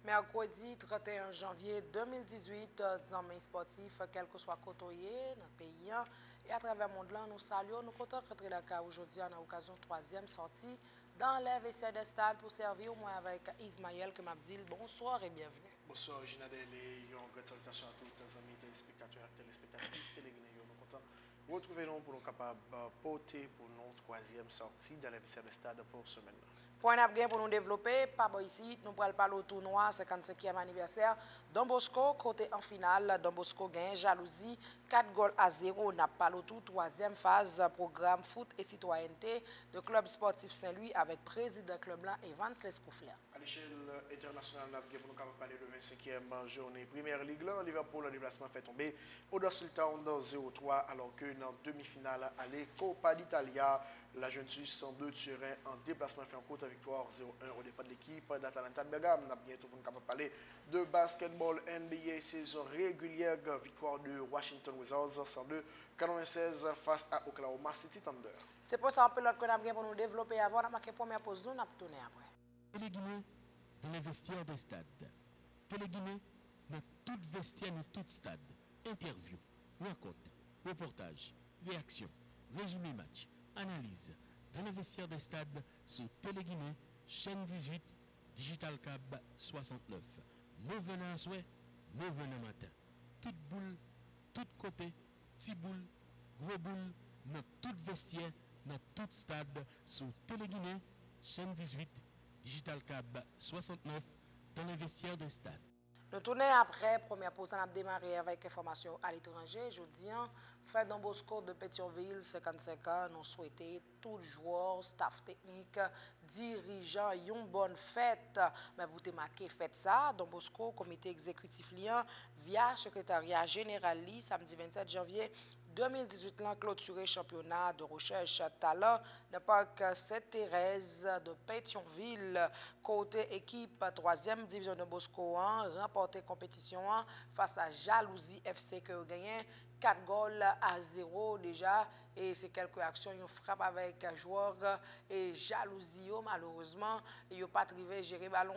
Mercredi 31 janvier 2018, amis sportifs, quel que soit côtoyé dans le pays et à travers le monde, nous saluons, nous comptons rentrer la cas aujourd'hui en occasion de troisième sortie dans les WC des stades pour servir au moins avec Ismaël que m'a dit bonsoir et bienvenue. Bonsoir, Gina Dele, une grande salutation à tous les amis téléspectateurs et téléspectatrices téléguinéens. Nous comptons retrouver nous pour nous capables porter pour notre troisième sortie dans les WC des stades pour ce semaine. Point à pour nous développer, pas bon ici, nous pourrons parler au tournoi 55e anniversaire Don Bosco, côté en finale, Don Bosco gagne jalousie, 4-0, n'a pas le tout, troisième phase, programme foot et citoyenneté de Club Sportif Saint-Louis avec président club blanc Evans Lescoufler. À l'échelle internationale, nous avons parlé de 25e journée Première Ligue. Là, Liverpool, le déplacement fait tomber au Sultan 0-3, alors que dans demi-finale, à Coppa d'Italia, la Juventus en 2 terrains en déplacement fait en courte victoire 0-1 au départ de l'équipe d'Atalanta de Bergame. Nous avons bientôt parler de basketball NBA saison régulière, victoire de Washington Wizards 102-96 face à Oklahoma City Thunder. C'est pour ça un peu l'autre qu'on a bien pour nous développer avant, on a marqué première pause, nous avons tourné après. Téléguinée dans les vestiaires des stades. Téléguinée dans tout vestiaire, dans tout stade. Interview, rencontre, reportage, réaction, résumé match, analyse. Dans les vestiaires des stades, sur Téléguinée, chaîne 18, Digital Cab 69. Nous venons à souhait, nous venons matin. Toute boule, tout côté, petit boule, gros boule, dans tout vestiaire, dans tout stade, sur Téléguinée, chaîne 18, Digital Cab 69 dans les vestiaires des stades. Nous tournons après, première pause, on a démarré avec information à l'étranger. Jeudi, Frère Don Bosco de Pétionville, 55 ans, nous souhaitons tous les joueurs, staff technique, dirigeants, une bonne fête. Mais vous avez marqué fête ça, Don Bosco, comité exécutif lien, via secrétariat général, samedi 27 janvier 2018, l'an clôturé championnat de recherche talent dans le parc Sainte-Thérèse de Pétionville. Côté équipe 3e division de Bosco, remporté compétition face à Jalousie FC qui a gagné 4-0 déjà. Et c'est quelques actions, ils frappent avec un joueur et Jalousie, malheureusement, ils n'ont pas arrivé à gérer le ballon.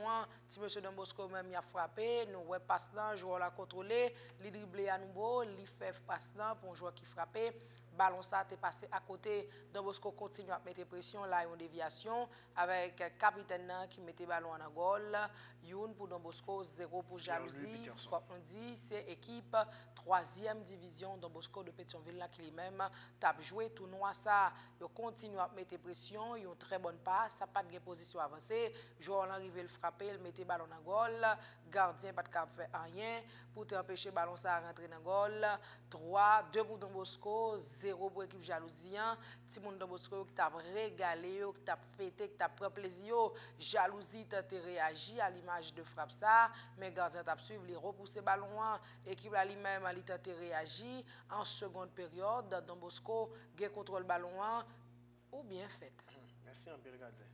Si M. Don Bosco même a frappé, nous avons passé le joueur l'a contrôlé, il dribblé à nouveau, il fait passer pour un joueur qui frappé. Ballon ça est passé à côté. Don Bosco continue à mettre pression là, une déviation avec capitaine qui mettait ballon en goal. Youn pour Don Bosco, 0 pour Jalousie. On dit c'est équipe 3e division Don Bosco de Pétionville là qui lui-même tape joué tournoi ça. Il continue à mettre pression, il a une très bonne passe, ça pas de position avancée. Joueur l'arrivé le frapper, il mettait ballon en goal. Gardien pas de cap fait rien pour empêcher ballon ça à rentrer dans goal. 2 pour Don Bosco, 0 pour l'équipe Jalousie. Timoun Don Bosco qui t'a régalé, qui t'a fêté, qui t'a pris plaisir. Jalousie t'a réagi à l'image de frappe ça, mais gardien t'a suivi, il repoussé ballon. Équipe là lui-même il t'a réagi en seconde période. Don Bosco gagne contrôle ballon ou bien fait. Merci un peu le gardien.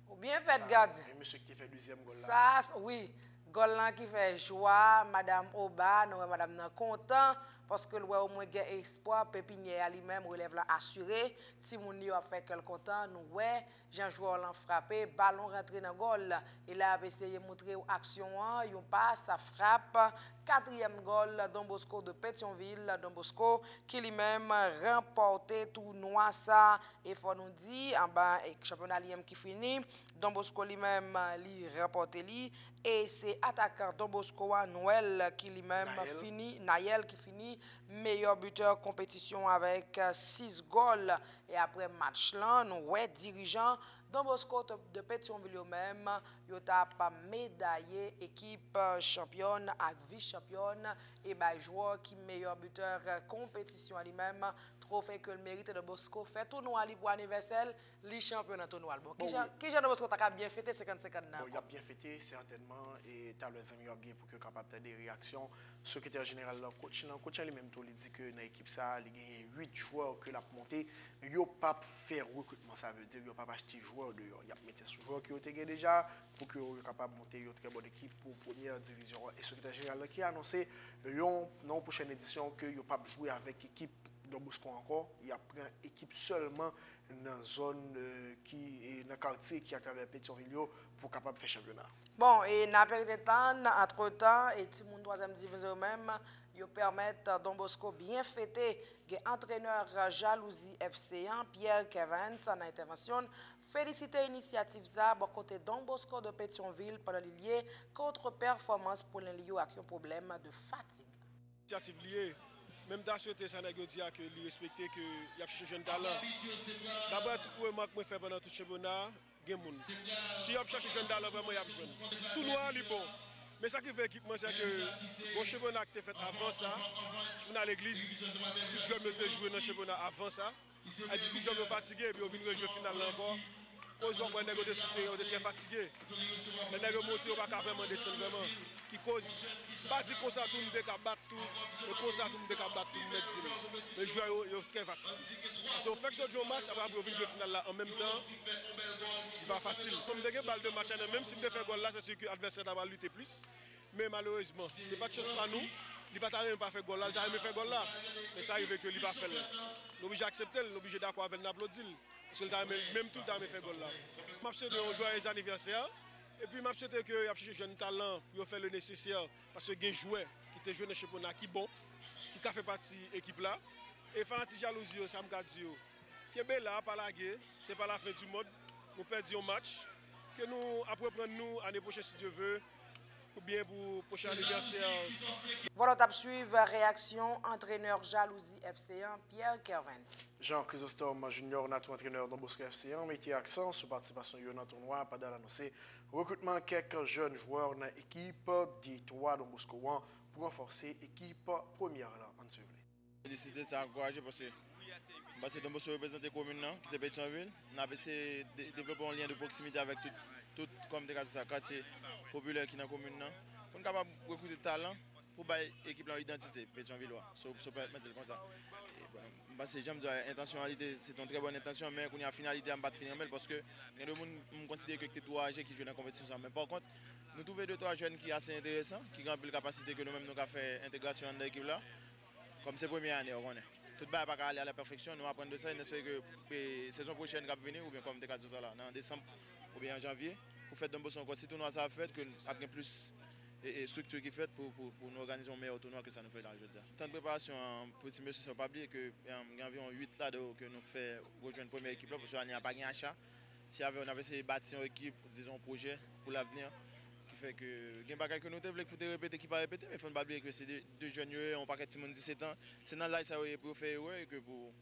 Ou bien fait gardien. Et monsieur qui fait deuxième goal là. Ça oui. Golan qui fait joie, Madame Oba, nous, Madame nan content, parce que au moins gain espoir, Pépinière lui-même relève la assuré. Si mon a fait quel content, nous ouais, Jean joueur l'en frappé, ballon rentré dans goal. Il a essayé de montrer action, il passe, ça frappe. 4e goal, Don Bosco de Pétionville, Don Bosco qui lui-même remporté tournoi ça. Et faut nous dire, en bas, championnat qui finit, Don Bosco lui-même li remporté li. Et c'est attaquant Don Bosco Noël qui lui-même finit, Nayel qui finit meilleur buteur compétition avec 6 goals. Et après match là, nous ouais dirigeant Don Bosco de Pétionville même, il a médaillé équipe championne avec vice-championne et bah joueur qui meilleur buteur compétition lui-même. Trophée que le mérite de Bosco fait tournoi pour anniversaire, les championnat tournoi. Bon, qui Jean de Bosco t'a bien fêté 50-50 ans? Il a bien fêté certainement et tu as les amis bien pour que capable de des réactions. Secrétaire général coach lui-même tout il dit que dans l'équipe ça, il y a 8 joueurs que l'a monté, il a pas faire recrutement, ça veut dire il a pas acheter joueurs dehors. Il a mis ce joueur qui ont été déjà pour que soit capable de monter une très bonne équipe pour première division. Et secrétaire général qui a annoncé dans la prochaine édition que il a pas jouer avec équipe Don Bosco encore, il a pris une équipe seulement dans la zone qui dans le quartier qui à travers Pétionville pour capable faire championnat. Bon, et n'a pas de temps, entre-temps, et si mon troisième division même, ils permettent Don Bosco bien fêter l'entraîneur Jalousie FC1, Pierre Kevin, en intervention. Féliciter l'initiative ça, bon côté Don Bosco de Pétionville pendant les liés contre-performance pour les liés avec un problème de fatigue. Initiative liée, même dans ce que ça n'a pas dit que lui respecter que il y a cherché jeune talent. D'abord tout le monde que fait pendant tout le championnat, il y a des gens. Si on cherche jeune talent vraiment il y a besoin. Tout noir est bon. Mais ça qui fait équipement c'est que mon championnat qui fait avant ça, je suis à l'église, tout le monde était joué dans le championnat avant ça. Elle dit tout le monde est fatigué et puis on vient jouer final encore. Cause on voit négocier sauter, on est très fatigué. Les nègres monter on va pas vraiment descendre vraiment. Qui cause pas dire comme ça tout le monde est battre tout, mais comme ça tout le monde est battre tout le monde. Les joueurs sont très fatigués. Si on fait que ce jour match après on vient jouer final là en même temps, c'est pas facile. Comme des balles de match même si on fait goal là c'est sûr que l'adversaire va lutter plus. Mais malheureusement, c'est pas de chance pour nous. Il va pas faire goal là, il va faire goal là. Mais ça arrive que il va faire. L'obligé d'accepter, l'obligé d'accord avec l'applaudir. Parce que même tout le temps, il fait goal là. Je souhaite aux joyeux anniversaire. Et puis, je souhaite que y ait jeunes talents pour faire le nécessaire. Parce que y a des joueurs qui étaient joués dans le championnat qui bon, qui fait partie de l'équipe là. Et fanatique jalousie, ça me dit qui est là, pas la guerre, c'est pas la fin du monde. Nous perdons un match. Que nous, après prendre nous, l'année prochaine, si Dieu veut, ou bien pour le prochain anniversaire. Voilà, on suivre réaction entraîneur Jalousie FC1, Pierre Kervens. Jean Chrysostome Junior, notre entraîneur dans Bosco FC1, mettait accent sur la participation dans le tournoi pendant l'annoncer recrutement quelques jeunes joueurs dans l'équipe D3 dans Bosco 1 pour renforcer l'équipe première là en Suède. Féliciter, c'est encouragé parce que Don Bosco représente la commune qui c'est Pétionville. On a essayé de développer un lien de proximité avec tout comme des quartiers populaires qui sont dans la commune. Pour être capable de recruter des talents pour l'équipe de l'identité Pétionvillois. Ça peut mettre comme ça. Parce que j'aime dire intentionnalité, c'est une très bonne intention, mais quand il y a une finalité, on ne peut pas finir parce que les gens considèrent que c'est trois âgés qui jouent dans la compétition. Mais par contre, nous trouvons deux trois jeunes qui sont assez intéressants, qui ont plus de capacité que nous-mêmes nous avons fait intégration dans l'équipe là. Comme c'est la première année, on connaît. Tout le monde va pas aller à la perfection, nous apprenons de ça, on espère que la saison prochaine va venir, ou bien comme des cas de ça là, en décembre ou bien en janvier, pour faire Don Bosco encore. Si tout le monde a fait, que nous avons plus de structure qui fait pour nous organiser un meilleur tournoi que ça nous fait là aujourd'hui. Tant de préparation, petit monsieur, ne pas oublier qu'il y a environ 8 là que nous faisons rejoindre la première équipe là, parce qu'on n'a pas gagné achat. Si on avait essayé de bâtir une équipe, disons un projet pour l'avenir, qui fait que il y a des bagages que nous devons pour répéter qui pas répéter, mais il ne faut pas oublier que c'est deux jeunes, on paquet de 17 ans, c'est dans là ça pour faire et que pour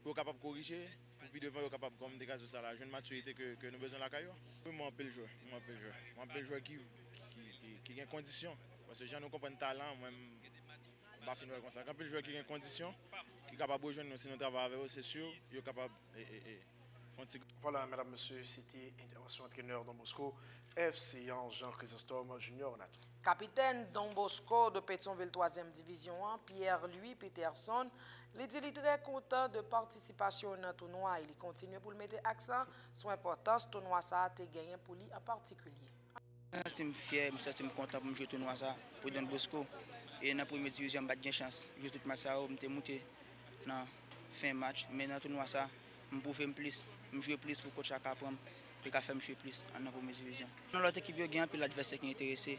être capable de corriger, pour puis devant être capable comme des cas de ça, la jeune maturité que nous avons besoin de la caillou. Moi, je peux le joueur qui a des conditions. Parce que les gens nous comprennent le talent, moi, je ne vais pas finir comme ça. Quand le joueur qui a des conditions, qui est capable de rejoindre nous, si nous travaillons avec eux, c'est sûr, il est capable de faire. Voilà, mesdames, messieurs, c'était intervention entraîneur Don Bosco, FC Jean Chrysostome Junior Nato. Capitaine Don Bosco de Pétionville 3e Division 1, Pierre-Louis Peterson, il dit très content de participation dans le tournoi. Il continue pour le mettre accent sur l'importance du tournoi ça a été gagné pour lui en particulier. Je suis fier, je suis content pour jouer au tournoi pour Don Bosco. Et dans la première division, je n'ai pas de chance. Je suis tout match, je suis monté dans la fin match. Mais dans le tournoi, je peux faire plus. Je joue plus pour coach à apprendre. Je peux faire plus dans la première division. Dans l'autre équipe, il y a un peu l'adversaire qui est intéressé.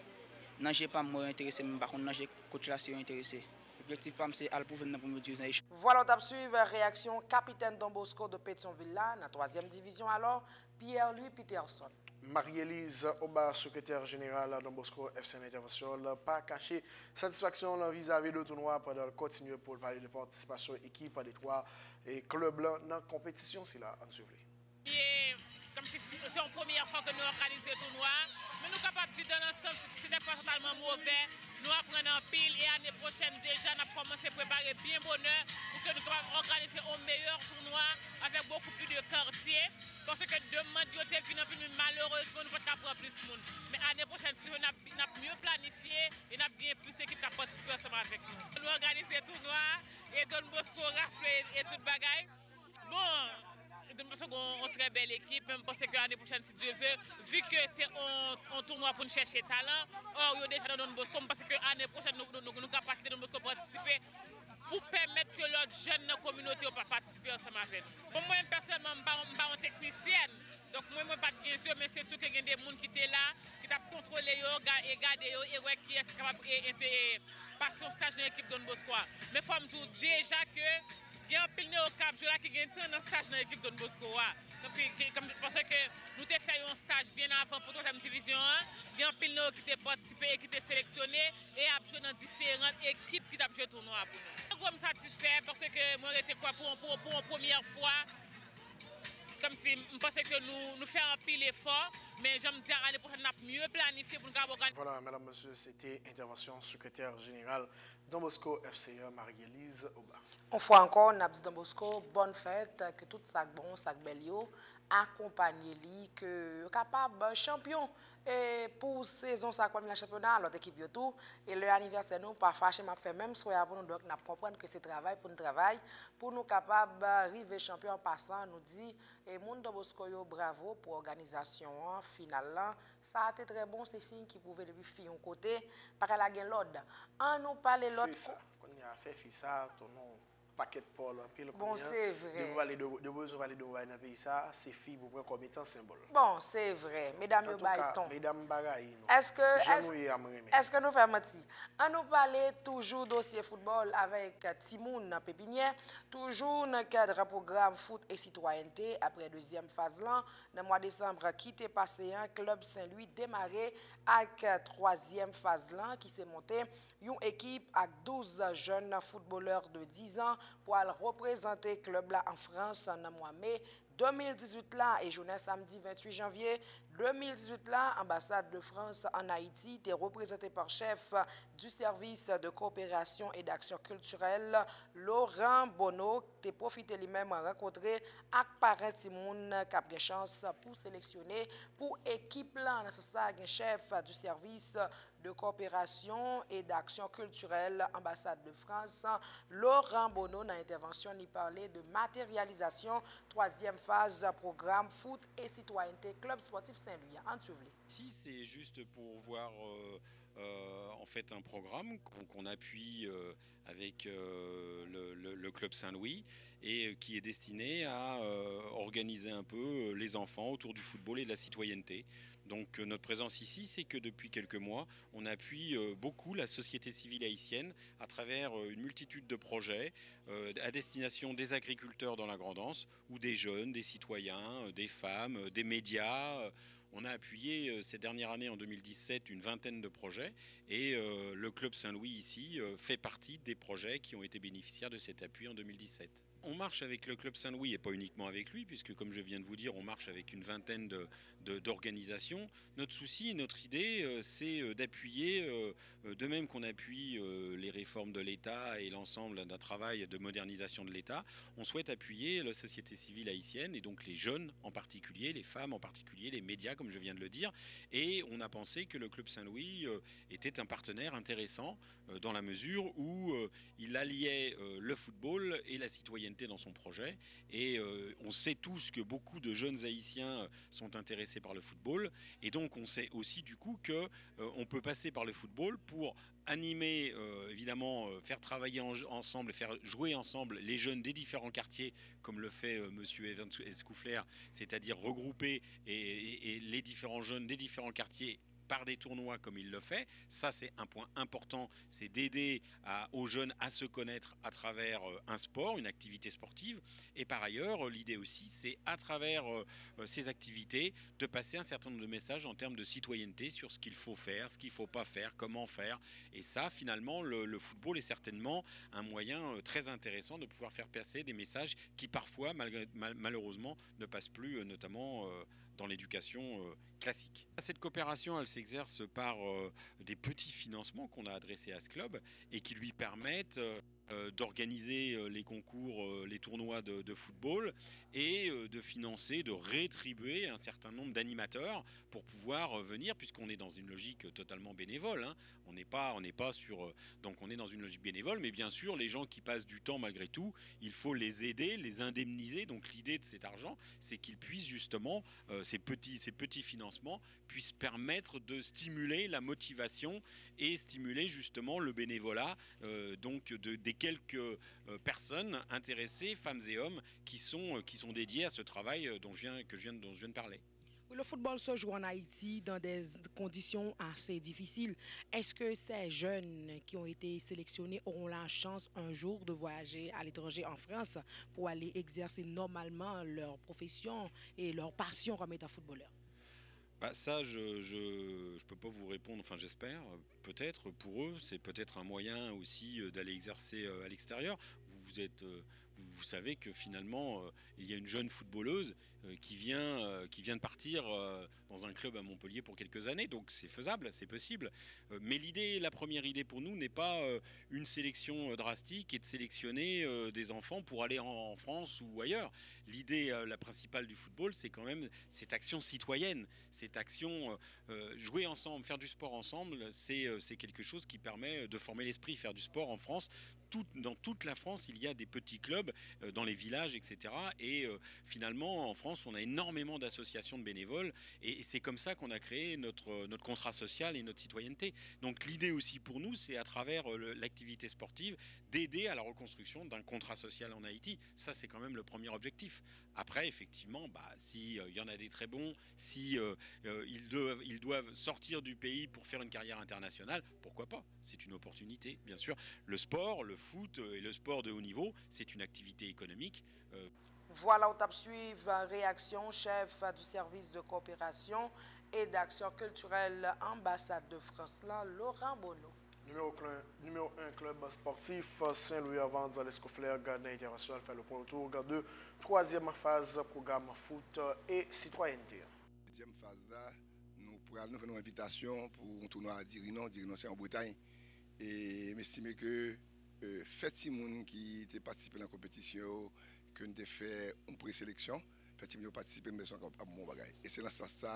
Je ne suis pas moi intéressé, mais par contre, je suis coach là intéressé. L'objectif, c'est d'aller pour venir dans la première division. Voilà, on suivre la réaction capitaine Don Bosco de Pétionville là, dans la 3e division alors, Pierre-Louis Peterson. Marie-Élise Oba, secrétaire générale Don Bosco FC Intervention, pas caché satisfaction vis-à-vis du tournoi pendant continuer pour parler de participation équipe des trois clubs dans la compétition. C'est là, en suivant. Comme si c'est la première fois que nous organisons le tournoi, mais nous sommes capables de dire dans l'ensemble, ce n'est pas totalement mauvais. Nous apprenons en pile et l'année prochaine déjà, nous avons commencé à préparer bien bonheur pour que nous puissions organiser un meilleur tournoi avec beaucoup plus de quartiers. Parce que demain, nous avons malheureusement, nous ne pouvons pas prendre plus de monde. Mais l'année prochaine, nous avons mieux planifié et nous avons bien plus d'équipes qui ont participé ensemble avec nous. Nous organisons le tournoi et Don Bosco, Raflé et tout le bagaille. Bon. Don Bosco a une très belle équipe, même parce que l'année prochaine, si Dieu veut, vu que c'est un tournoi pour nous chercher talent, or, il y a déjà dans Don Bosco, parce que l'année prochaine, nous sommes capables de Don Bosco participer pour permettre que l'autre jeune communauté puisse participer ensemble avec nous. Moi, personnellement, ancienne. Donc moi, pas bien sûr, mais c'est sûr qu'il y a des gens qui étaient là, qui t'a contrôlé et gardé et ouais, qui est capable de passer son stage dans l'équipe Don Bosco. Mais il faut me dire déjà que il y a un pile au Cap là qui a un stage dans l'équipe Don Bosco. Parce que nous avons fait un stage bien avant pour la 3e division 1. Il y a un pile qui a participé et qui a sélectionné et a joué dans différentes équipes qui ont joué le tournoi pour nous. Je suis satisfait parce que moi j'étais quoi pour une première fois. Comme si je pensais que nous faisons un pile effort, mais je me dis l'année prochaine, nous avons mieux planifié pour nous organiser. Voilà, mesdames, messieurs, c'était intervention secrétaire générale Don Bosco FCA, Marie-Élise Oba. On fois encore, nous avons dit Don Bosco, bonne fête, que tout ça bon, ça belle accompagner lui, que capable champion et pour saison ça comme le championnat l'autre équipe yo tout et le anniversaire nous pas fâché m'a fait même soir pour nous donc n'a comprendre que c'est travail pour nous travail pour nous capable arriver champion en passant nous dit et monde Don Bosco yo bravo pour organisation finale là ça a été très bon c'est signe qui pouvait depuis fi un côté parce qu'elle a gagné l'ordre en nous parler l'autre c'est ça on a fait ça ton nom paquet de Paul bon c'est vrai de parler de dans pays ça c'est fille pour prendre comme étant symbole bon c'est vrai mesdames yo baiton mesdames bagaille est-ce que nous faisons mentir on nous parler toujours dossier football avec Timoun Pépinière toujours dans le cadre programme foot et citoyenneté après deuxième phase là dans mois de décembre qui était passé un club Saint-Louis démarré avec troisième phase là qui s'est monté une équipe avec 12 jeunes footballeurs de 10 ans pour représenter le club là en France en mois mai 2018 là et journée samedi 28 janvier 2018 là, ambassade de France en Haïti était représentée par chef du service de coopération et d'action culturelle Laurent Bonneau qui a profité lui-même à rencontrer avec parents Timoun qui a chance pour sélectionner pour équipe là c'est ça chef du service de coopération et d'action culturelle ambassade de France Laurent Bonneau dans l'intervention il parlait de matérialisation troisième phase programme foot et citoyenneté club sportif Saint-Louis. Ici, c'est juste pour voir en fait un programme qu'on appuie avec le club Saint-Louis et qui est destiné à organiser un peu les enfants autour du football et de la citoyenneté. Donc notre présence ici, c'est que depuis quelques mois, on appuie beaucoup la société civile haïtienne à travers une multitude de projets à destination des agriculteurs dans la Grand'Anse ou des jeunes, des citoyens, des femmes, des médias. On a appuyé ces dernières années, en 2017, une vingtaine de projets et le Club Saint-Louis ici fait partie des projets qui ont été bénéficiaires de cet appui en 2017. On marche avec le Club Saint-Louis et pas uniquement avec lui, puisque comme je viens de vous dire, on marche avec une vingtaine d'organisations. Notre souci, notre idée, c'est d'appuyer, de même qu'on appuie les réformes de l'État et l'ensemble d'un travail de modernisation de l'État, on souhaite appuyer la société civile haïtienne et donc les jeunes en particulier, les femmes en particulier, les médias comme je viens de le dire. Et on a pensé que le Club Saint-Louis était un partenaire intéressant dans la mesure où il alliait le football et la citoyenneté dans son projet. Et on sait tous que beaucoup de jeunes haïtiens sont intéressés par le football. Et donc on sait aussi du coup qu'on peut passer par le football pour animer, évidemment, faire travailler ensemble, faire jouer ensemble les jeunes des différents quartiers, comme le fait monsieur Escouflair, c'est-à-dire regrouper et les différents jeunes des différents quartiers par des tournois comme il le fait. Ça, c'est un point important, c'est d'aider aux jeunes à se connaître à travers un sport, une activité sportive. Et par ailleurs, l'idée aussi, c'est à travers ces activités de passer un certain nombre de messages en termes de citoyenneté sur ce qu'il faut faire, ce qu'il ne faut pas faire, comment faire. Et ça, finalement, le football est certainement un moyen très intéressant de pouvoir faire passer des messages qui parfois, malheureusement, ne passent plus, notamment dans l'éducation classique. Cette coopération, elle s'exerce par des petits financements qu'on a adressés à ce club et qui lui permettent d'organiser les concours, les tournois de football et de financer, de rétribuer un certain nombre d'animateurs pour pouvoir venir, puisqu'on est dans une logique totalement bénévole. Hein. On n'est pas sur... donc on est dans une logique bénévole, mais bien sûr, les gens qui passent du temps malgré tout, il faut les aider, les indemniser. Donc l'idée de cet argent, c'est qu'ils puissent justement, ces petits financements, puissent permettre de stimuler la motivation et stimuler justement le bénévolat donc des quelques personnes intéressées, femmes et hommes, qui sont dédiés à ce travail dont je viens de parler. Le football se joue en Haïti dans des conditions assez difficiles. Est-ce que ces jeunes qui ont été sélectionnés auront la chance un jour de voyager à l'étranger en France pour aller exercer normalement leur profession et leur passion comme étant footballeur? Bah ça, je peux pas vous répondre, enfin j'espère, peut-être pour eux, c'est peut-être un moyen aussi d'aller exercer à l'extérieur. Vous savez que finalement, il y a une jeune footballeuse qui vient de partir dans un club à Montpellier pour quelques années, donc c'est faisable, c'est possible. Mais la première idée pour nous n'est pas une sélection drastique et de sélectionner des enfants pour aller en France ou ailleurs. L'idée la principale du football, c'est quand même cette action citoyenne, cette action jouer ensemble, faire du sport ensemble, c'est quelque chose qui permet de former l'esprit. Faire du sport en France, dans toute la France, il y a des petits clubs dans les villages, etc. Et finalement, en France, on a énormément d'associations de bénévoles et c'est comme ça qu'on a créé notre contrat social et notre citoyenneté. Donc l'idée aussi pour nous, c'est à travers l'activité sportive d'aider à la reconstruction d'un contrat social en Haïti. Ça, c'est quand même le premier objectif. Après, effectivement, si y en a des très bons, si ils doivent sortir du pays pour faire une carrière internationale, pourquoi pas? C'est une opportunité, bien sûr. Le sport, le foot et le sport de haut niveau, c'est une activité économique. Voilà, on tape suivre réaction chef du service de coopération et d'action culturelle ambassade de France, là, Laurent Bonneau. Numéro 1, club sportif Saint-Louis avant l'Escoflair Gardien International fait le point autour de troisième phase programme foot et citoyenneté. Deuxième phase là, nous faisons une invitation pour un tournoi à Dirinon c'est en Bretagne. Et m'estime que fait si moun qui était participé à la compétition, que nous avons fait une présélection, fait si moun participé mais sont à bon bagage. Et c'est dans ce sens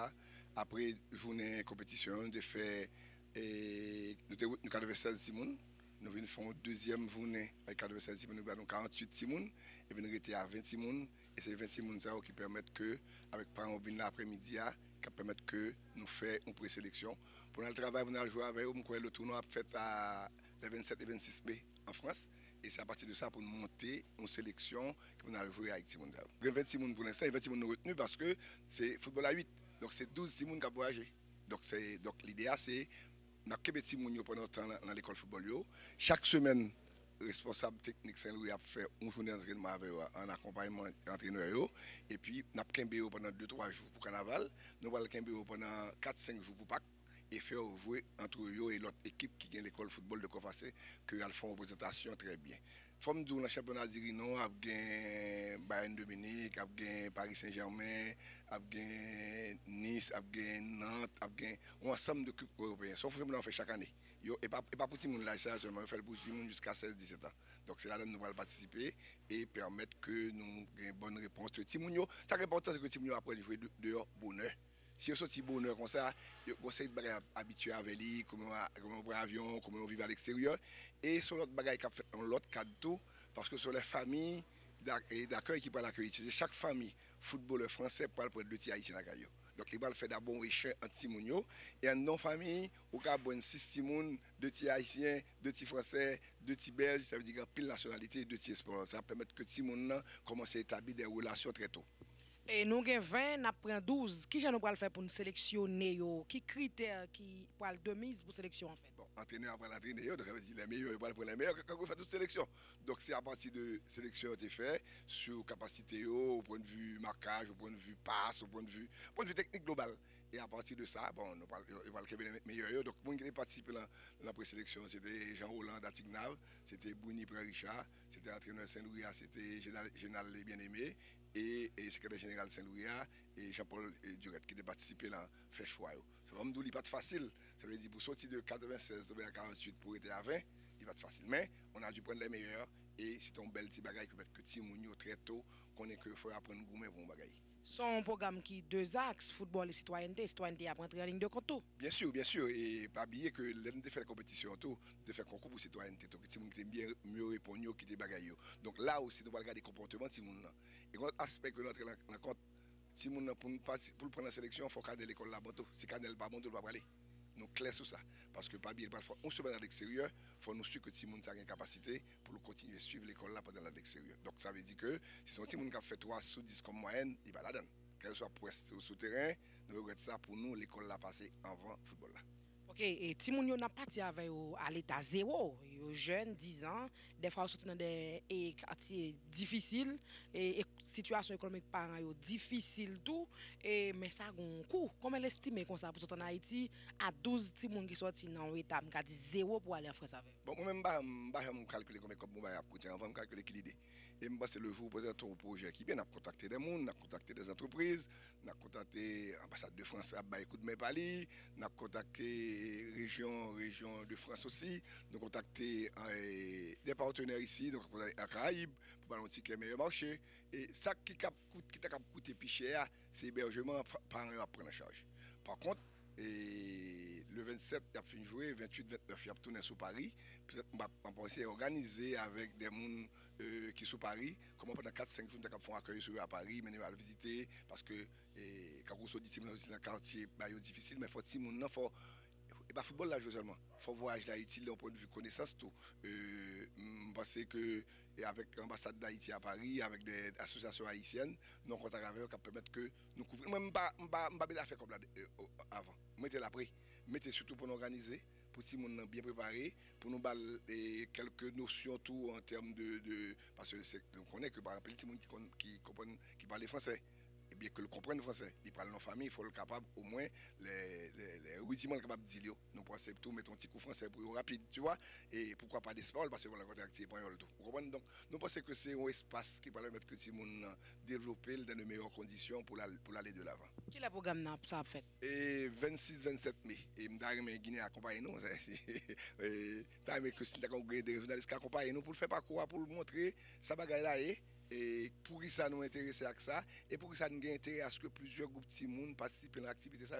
après journée compétition, nous avons fait nous avons 16 Simon, nous venons faire une deuxième journée avec 16 Simon, nous avons 48 Simon, et nous avons été à 20 Simon, et c'est 20 Simon qui permettent que, avec parents l'après-midi, qui permettent que nous fassions une présélection. Pour le travail, nous avons joué avec eux, le tournoi fait à les 27 et 26 mai en France, et c'est à partir de ça pour nous monter une sélection que nous avons joué avec Simon. 20 Simon pour l'instant, et 20 Simon nous retenus parce que c'est football à 8, donc c'est 12 Simon qui ont voyagé. Donc l'idée c'est nous avons fait Timounio pendant le temps dans l'école football. Chaque semaine, le responsable technique Saint-Louis a fait une journée d'entraînement avec un accompagnement d'entraîneur. Et puis, nous avons fait pendant 2-3 jours pour Carnaval. Nous avons fait pendant 4-5 jours pour Pâques. Et faire jouer entre eux et l'autre équipe qui gagne l'école football de Cofassé, qu'elles font une représentation très bien. Comme nous, dans le championnat d'Irinon, nous avons Bayern Dominique, nous avons Paris Saint-Germain, nous avons Nice, nous avons Nantes, nous avons un ensemble de clubs européens. Sauf que nous fait chaque année. Et pas pour tout le monde là, seulement on fait pour tout le monde jusqu'à 16-17 ans. Donc c'est là que nous allons participer et permettre que nous ayons une bonne réponse. Timounio, ça important c'est que Timounio après jouer dehors bonheur. Si vous sortez bonheur comme ça, vous conseillez de habituer avec lui, comment on prend l'avion, comment on vit à l'extérieur. Et sur l'autre bagaille qui a fait dans l'autre cadre tout, parce que sur les familles d'accueil qui peuvent l'accueillir. Chaque famille footballeur français parle pour 2 petits haïtiens à donc les balles fait d'abord un échange entre Timonio et en non-famille, au cas où 6 Timon, 2 petits haïtiens, 2 petits français, 2 petits belges, ça veut dire pile nationalité et 2 petits espoirs. Ça permet que Timon commence à établir des relations très tôt. Et nous avons 20, nous prenons 12. Qui nous faire pour nous sélectionner? Qui critères qui parlent de mise pour sélection en fait? Bon, entraîneur après l'entraîneur, donc les meilleurs, ils parlent pour les meilleurs quand vous faites toute sélection. Donc c'est à partir de sélection qui est fait sur capacité, au point de vue marquage, au point de vue passe, au point de vue technique global. Et à partir de ça, bon, nous parlons les meilleurs. Donc, les gens qui ont participé à la présélection, c'était Jean-Roland Datignav, c'était Bouni Pré-Richard, c'était l'entraîneur Saint-Louis, c'était Général Les Bien-Aimés, et secrétaire général Saint-Louis, et Jean-Paul Durette qui ont participé à faire choix. C'est vraiment pas facile. Ça veut dire pour sortir de 96 à 48 pour être à 20, il va être facile. Mais on a dû prendre les meilleurs, et c'est un bel petit bagage qui peut être que Timounio très tôt, qu'on est que faut apprendre gourmet pour un bagage. C'est un programme qui 2 axes, football et citoyenneté. Citoyenneté après entrer en ligne de compte. Bien sûr. Et pas oublier que l'un de faire la compétition, de faire concours pour citoyenneté, donc les gens qui bien mieux répondre qui des bagailles. Donc là aussi, nous allons regarder le comportement de ces gens. Et l'autre aspect que nous avons compte, si nous pour prendre la sélection, il faut cadrer l'école là-bas. Si cadrer pas bon, il ne va pas aller. nous clairs sur ça. Parce que pas bien, on se met à l'extérieur, il faut nous suivre que Timoun a une capacité pour continuer à suivre l'école là pendant l'extérieur. Donc ça veut dire que si son Timoun qui a fait 3 sur 10 comme moyenne, il va la donner. Qu'elle soit presse au souterrain, nous regrettons ça pour nous, l'école là passé avant le football là. Ok, et Timoun yo n'a parti avec à l'état zéro, yo jeune 10 ans, des fois sorti dans des quartiers difficiles et situation économique parents yo difficile tout et mais ça gon coup. Comment l'estimer comme ça pour sortir en Haïti à 12 Timoun qui sorti dans état m'ka dit zéro pour aller en France avec. Bon moi même pas calculer comme on va coûter avant calculer qui l'idée. Et moi c'est le jour présenter un projet qui bien a contacté des monde, a contacté des entreprises, a contacté l'ambassade de France à ba écoute mes pali, a contacté région de France aussi, nous contacté des partenaires ici, donc à Caraïbes pour parler un ticket meilleur marché et ça qui t'a coûté plus cher, c'est hébergement par un à prendre en charge. Par contre le 27 il a fini jouer, 28 29 il a tourné sur Paris, peut-être on va essayer organiser avec des monde qui sont Paris, comment pendant 4-5 jours nous font accueil à Paris, mais nous allons visiter parce que quand on dit dans le quartier c'est difficile, mais faut Timoun faut et pas football là seulement, faut voyage là utile d'un point de vue connaissance tout. Parce que avec l'ambassade d'Haïti à Paris, avec des associations haïtiennes, nous contact avec eux qui permettent que nous couvrir. Même pas faire comme là avant. Mettez l'après, mettez surtout pour nous organiser, pour que nous bien préparé, pour nous baller quelques notions tout en termes de parce que nous connaissons que par exemple les gens qui parlent français. Bien que le comprenne français, il parle en famille, il faut le capable au moins les rudiments capables de dire. Nous pensons tout mettre un petit coup français pour rapide, tu vois, et pourquoi pas d'espace parce que voilà côté actif pour tout. Vous comprenez donc nous pensons que c'est un espace qui va permettre que Simon développer dans de meilleures conditions pour aller de l'avant. Qui le programme n'a ça fait? Et 26-27 mai et m'darrimer Guinée accompagner nous t'as aimé que si t'as des journalistes qui accompagnent nous pour le faire parcours pour montrer ça bagaille là et pour que ça nous intéresse à ça et pour que ça nous ait intérêt à ce que plusieurs groupes de monde participent à l'activité ça.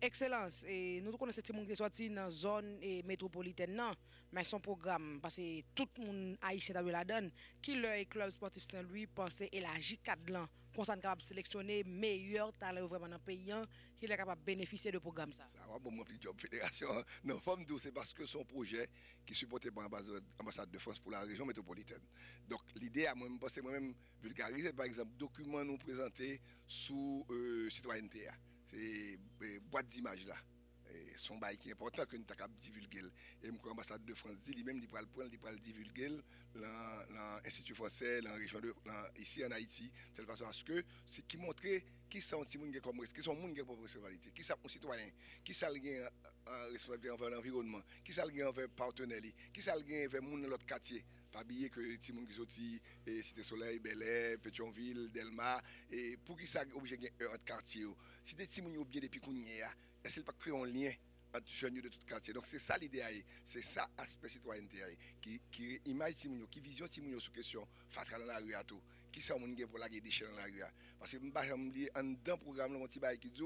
Excellence. Et nous connaissons ces gens qui sont sortis dans la zone métropolitaine, non, mais son programme, parce que tout le monde haïtien la donne, qui le club sportif Saint-Louis pense élargir cadre qu'on soit capable de sélectionner meilleur talent vraiment dans le pays, qui est capable de bénéficier de programme ça. Ça va bon mon petit job fédération. Non, femme d'où c'est parce que son projet qui est supporté par l'ambassade de France pour la région métropolitaine. Donc l'idée à moi-même vulgariser par exemple documents nous présenter sous citoyenneté. C'est boîte d'image là. Son bail qui est important que nous avons divulguer. Et l'ambassade de France dit lui-même il va le prendre, il va le divulguer dans l'Institut français, dans la région ici en Haïti, de telle façon à ce que c'est qui montre qui sont les gens comme qui sont les gens comme responsabilité, qui sont les citoyens, qui sont les gens responsabilité envers l'environnement, qui sont les gens envers partenaires, qui sont les gens envers les gens de l'autre quartier. Pas oublier que les gens qui sont sortis Cité Soleil, Bel Air, Pétionville, Delma, et pour qui ça obligé de gagner un quartier. Si des gens ont bien depuis qu'on y est, est-ce qu'il pas créer un lien entre jeunes de tout quartier. Donc c'est ça l'idée, c'est ça l'aspect citoyenneté qui image Timounio, qui vision Timounio sur question fatra dans la rue à tout. Qui ça mon pour la déchets dans la rue parce que m'pa me dit en dans programme le petit bail qui dit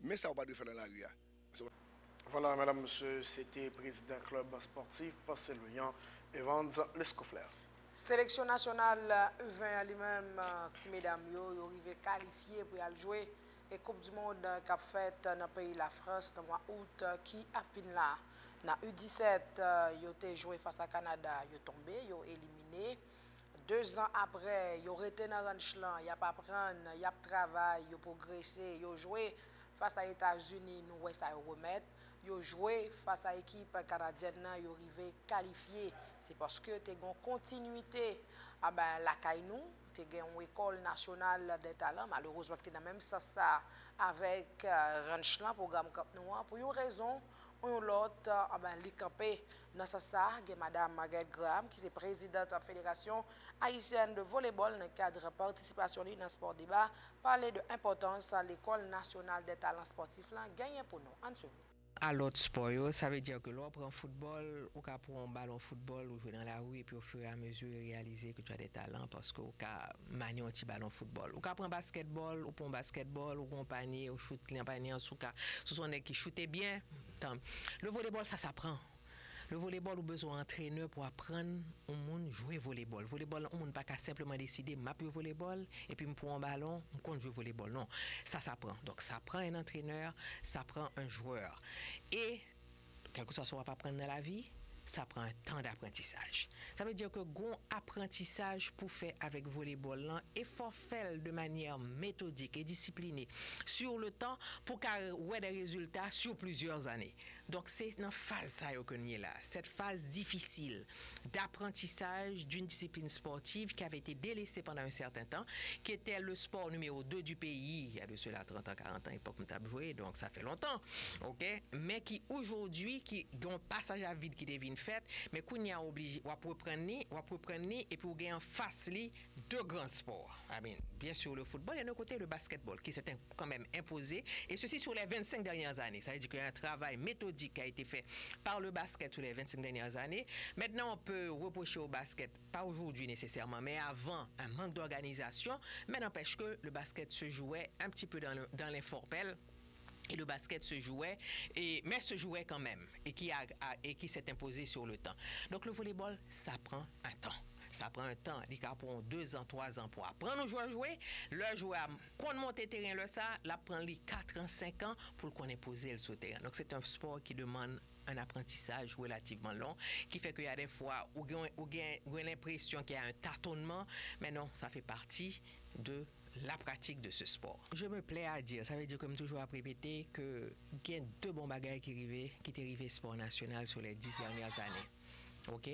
mais ça va pas de faire dans la rue. Voilà madame monsieur, c'était président club sportif Saint-Louis Evans Lescofler. Sélection nationale U20 lui-même si mesdames yo arrivé qualifié pour aller jouer et Coupe du Monde qui a fait dans le pays de la France dans le mois d'août qui a fini là. Dans U17, ils ont joué face à Canada, ils ont tombé, ils ont éliminé. 2 ans après, ils ont été dans le ranchlan, ils ont appris, ils ont travaillé, ils ont progressé, ils ont joué face à les États-Unis, nous ouais, ça remettre. Ils ont joué face à l'équipe canadienne, ils ont arrivé qualifié. C'est parce que tu as une continuité à la Kainou. Tu as une école nationale des talents, malheureusement tu es dans même ça avec Ranchlan, programme Cap Noir, pour une raison ou l'autre, les campés dans ça, il y a Mme Marguerite Graham, qui est présidente de la Fédération haïtienne de volleyball dans le cadre de participation dans le sport débat, parler de l'importance de l'école nationale des talents sportifs, gagner pour nous. À l'autre sport, ça veut dire que l'on prend football, ou qu'à prendre un ballon football, ou jouer dans la rue, et puis au fur et à mesure réaliser que tu as des talents parce que ou qu'à manier un petit ballon football. Ou qu'à prendre basketball, ou prendre basketball, ou compagnie, ou shoot, compagnie, ou qu'à, ce sont des qui shootent bien. Le volleyball, ça s'apprend. Le volleyball a besoin d'entraîneur pour apprendre au monde jouer volleyball. Volleyball, on ne peut pas simplement décider m'a jouer volleyball et puis me prendre un ballon, on compte jouer volleyball. Non, ça s'apprend. Donc ça prend un entraîneur, ça prend un joueur. Et quel que soit ce qu'on va apprendre dans la vie, ça prend un temps d'apprentissage. Ça veut dire que bon apprentissage pour faire avec volleyball là, il faut faire de manière méthodique et disciplinée sur le temps pour avoir des résultats sur plusieurs années. Donc c'est dans phase ça que nous est là, cette phase difficile d'apprentissage d'une discipline sportive qui avait été délaissée pendant un certain temps, qui était le sport numéro 2 du pays, il y a de cela 30 ans, 40 ans, époque où joué, donc ça fait longtemps, ok, mais qui aujourd'hui, qui ont un passage à vide qui devient fait, mais qu'on y a obligé, on va reprendre et puis on gagne en face li deux grands sports. Bien sûr le football et d'un côté le basketball qui s'est quand même imposé, et ceci sur les 25 dernières années. Ça veut dire qu'il y a un travail méthodique qui a été fait par le basket sur les 25 dernières années. Maintenant on peut reprocher au basket, pas aujourd'hui nécessairement, mais avant, un manque d'organisation, mais n'empêche que le basket se jouait un petit peu dans l'informel. Et le basket se jouait, mais se jouait quand même, et qui s'est imposé sur le temps. Donc le volleyball, ça prend un temps. Ça prend un temps, les cas pour 2 ans, 3 ans pour apprendre aux joueurs à jouer. Le joueur, quand on monte terrain, la prend les 4 ans, 5 ans pour qu'on ait posé le terrain. Donc c'est un sport qui demande un apprentissage relativement long, qui fait qu'il y a des fois où on a l'impression qu'il y a un tâtonnement, mais non, ça fait partie de la pratique de ce sport. Je me plais à dire, ça veut dire comme toujours à répéter que il y a 2 bons bagages qui étaient arrivés sport national sur les 10 dernières années. OK?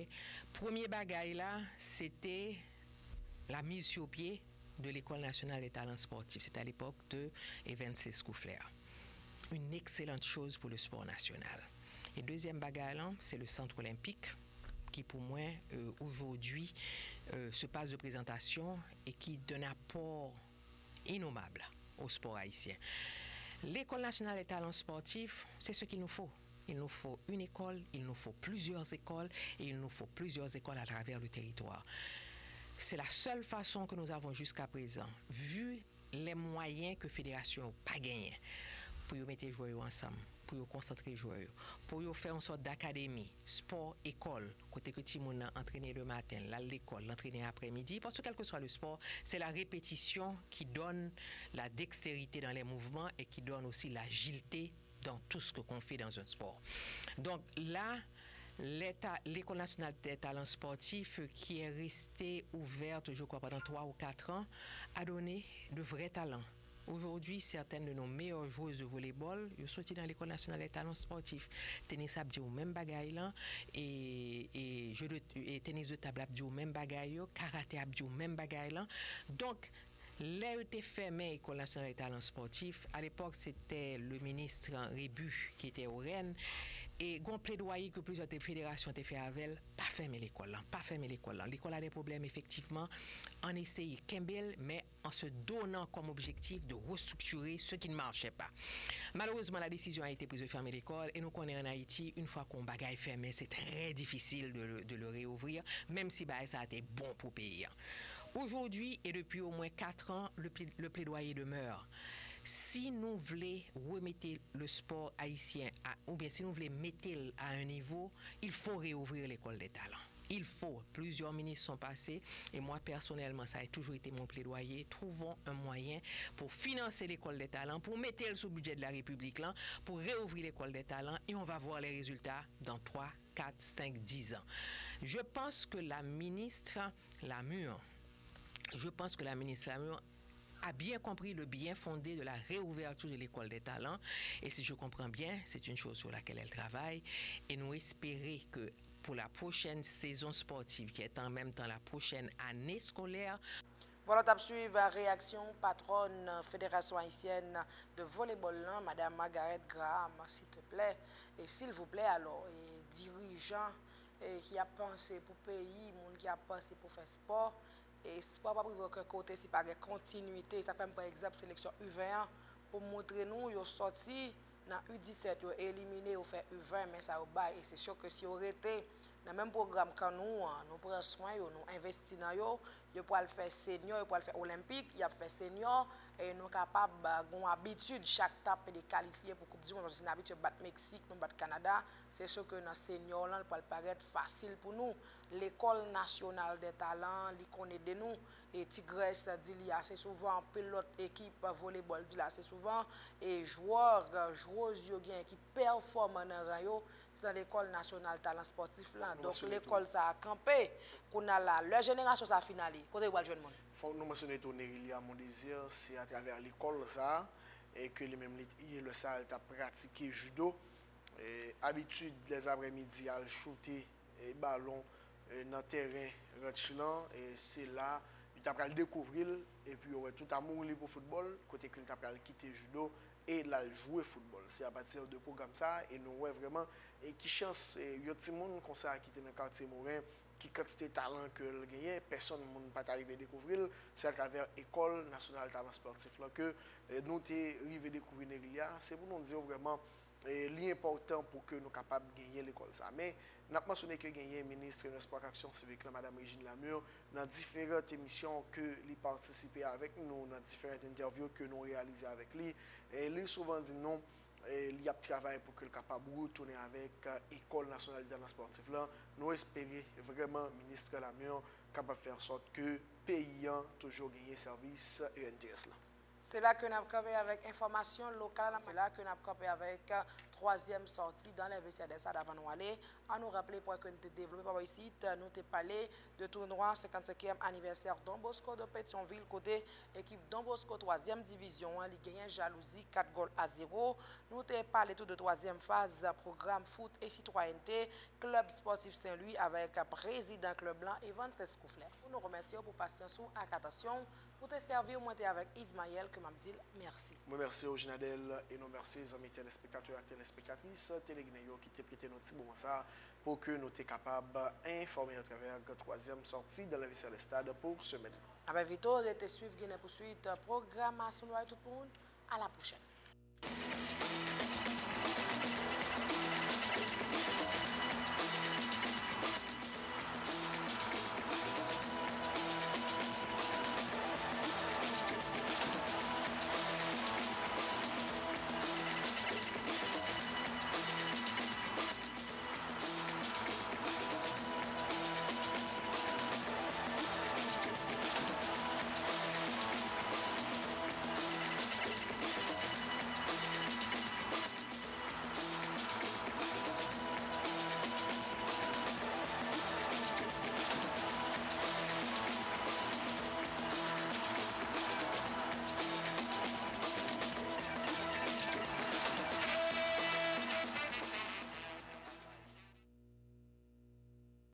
Premier bagage là, c'était la mise sur pied de l'École nationale des talents sportifs. C'était à l'époque de Evense Scoufler. Une excellente chose pour le sport national. Et deuxième bagage là, c'est le centre olympique qui pour moi aujourd'hui se passe de présentation et qui donne un apport innommable au sport haïtien. L'École nationale des talents sportifs, c'est ce qu'il nous faut. Il nous faut une école, il nous faut plusieurs écoles et il nous faut plusieurs écoles à travers le territoire. C'est la seule façon que nous avons jusqu'à présent, vu les moyens que la fédération n'a pas gagné, pour mettre les joueurs ensemble, pour concentrer les joueurs, pour faire une sorte d'académie, sport, école, côté que tout le monde entraîné le matin, l'école, l'entraîner après-midi, parce que quel que soit le sport, c'est la répétition qui donne la dextérité dans les mouvements et qui donne aussi l'agilité dans tout ce qu'on fait dans un sport. Donc là, l'École nationale des talents sportifs, qui est restée ouverte, je crois, pendant 3 ou 4 ans, a donné de vrais talents. Aujourd'hui, certaines de nos meilleures joueuses de volleyball, ils sont dans l'École nationale des talents sportifs. Tennis abdi au même bagaille là, et tennis de table abdi au même bagaille, karaté abdi au même bagaille là. Donc, là, était fermé l'École nationale des talents sportifs. À l'époque, c'était le ministre Rébu qui était au Rennes. Et un plaidoyer que plusieurs fédérations ont fait avec elle, pas fermer l'école là, pas fermer l'école là. L'école a des problèmes effectivement, en essayant Kembel, mais en se donnant comme objectif de restructurer ce qui ne marchait pas. Malheureusement, la décision a été prise de fermer l'école et nous connaissons en Haïti, une fois qu'on bagaille fermé, c'est très difficile de le réouvrir, même si ça a été bon pour le pays. Aujourd'hui, et depuis au moins 4 ans, le plaidoyer demeure. Si nous voulons remettre le sport haïtien, ou bien si nous voulons mettre à un niveau, il faut réouvrir l'école des talents. Il faut. Plusieurs ministres sont passés et moi personnellement, ça a toujours été mon plaidoyer. Trouvons un moyen pour financer l'école des talents, pour mettre le sous budget de la République là, pour réouvrir l'école des talents et on va voir les résultats dans 3, 4, 5, 10 ans. Je pense que la ministre Lamure a bien compris le bien fondé de la réouverture de l'école des talents. Et si je comprends bien, c'est une chose sur laquelle elle travaille. Et nous espérons que pour la prochaine saison sportive, qui est en même temps la prochaine année scolaire. Voilà, tu as suivi la réaction patronne Fédération haïtienne de volleyball, Madame Margaret Graham, s'il te plaît. Et s'il vous plaît, alors, dirigeant qui a pensé pour le pays, monde qui a pensé pour faire sport. Et ce n'est pas pour aucun côté, c'est pas de continuité. Ça fait par exemple sélection U21 pour montrer nous, ils ont sorti dans U17, ils ont éliminé, ils ont fait U20, mais ça au bail. Et c'est sûr que si on aurait été Dans le même programme que nous prenons soin, nous investissons dans eux, nous pouvons faire senior, nous pouvons faire olympique, nous pouvons faire senior, et nous sommes capables d'avoir habitude chaque tape de qualifier pour la Coupe du Monde. Parce que nous avons habitude de battre Mexique, nous battre Canada. C'est sûr que dans senior, là, peut paraître facile pour nous. L'école nationale des talents, ils connaissent de nous. Et Tigresse dit assez souvent, pilote équipe volleyball dit assez souvent, et joueurs qui performent dans le rayon, c'est dans l'école nationale talent sportif là. Donc l'école ça a campé, qu'on a là, leur génération ça a finali. Côté où jeune monde. Faut nous mentionner ton Nerilia, mon désir, c'est à travers l'école ça et que les mêmes le ça a pratiqué judo. Habitude les après-midi à shooter et ballon dans le terrain Ranchilan, et c'est là tu as le découvrir et puis aurait tout amour pour le football côté que tu as quitter judo et là jouer football. C'est à partir de programme ça et nous ouais vraiment et qui chance yo ti monde comme ça quitter dans quartier Morin qui quantité talent que le gagné personne monde pas arrivé à découvrir, c'est à travers école nationale talent sportif là que nous t'es arrivé découvrir Nerilia. C'est pour nous dire vraiment l'important pour que nous soyons capables de gagner l'école. Mais nous avons mentionné que gagner ministre de l'Espoir Action Civique, Mme Régine Lamure, dans différentes émissions que lui participait avec nous, dans différentes interviews que nous réalisons avec lui. Et lui souvent dit non, il y a travail pour que le capable de retourner avec l'École nationale de talent sportif. Nous espérons vraiment le ministre Lamure capable de faire en sorte que le pays a toujours gagné service ENTS. C'est là que nous avons campé avec information locale. C'est là que nous avons campé avec troisième sortie dans les vestiaires des Stades avant nous aller. À nous rappeler pour que nous avons développé par ici, nous avons parlé de tournoi 55e anniversaire Don Bosco de Pétionville, côté équipe Don Bosco 3e division. Il gagne jalousie 4-0. Nous avons parlé tout de troisième phase programme foot et citoyenneté, club sportif Saint-Louis avec président club blanc Evan Fescoufler. Nous remercions pour patience et attention. Pour te servir, moi, avec Ismaël, que m'a dit merci. Moi, merci au Ginadel et nous merci aux amis téléspectateurs et téléspectatrices Téléguinéo qui t'ont prêté notre petit bon ça pour que nous soyons capables d'informer à travers la troisième sortie de la vestiaire des stades pour ce semaine. Avec Vito, restez suivre Guinée Poursuite, programmation tout le monde. À la prochaine.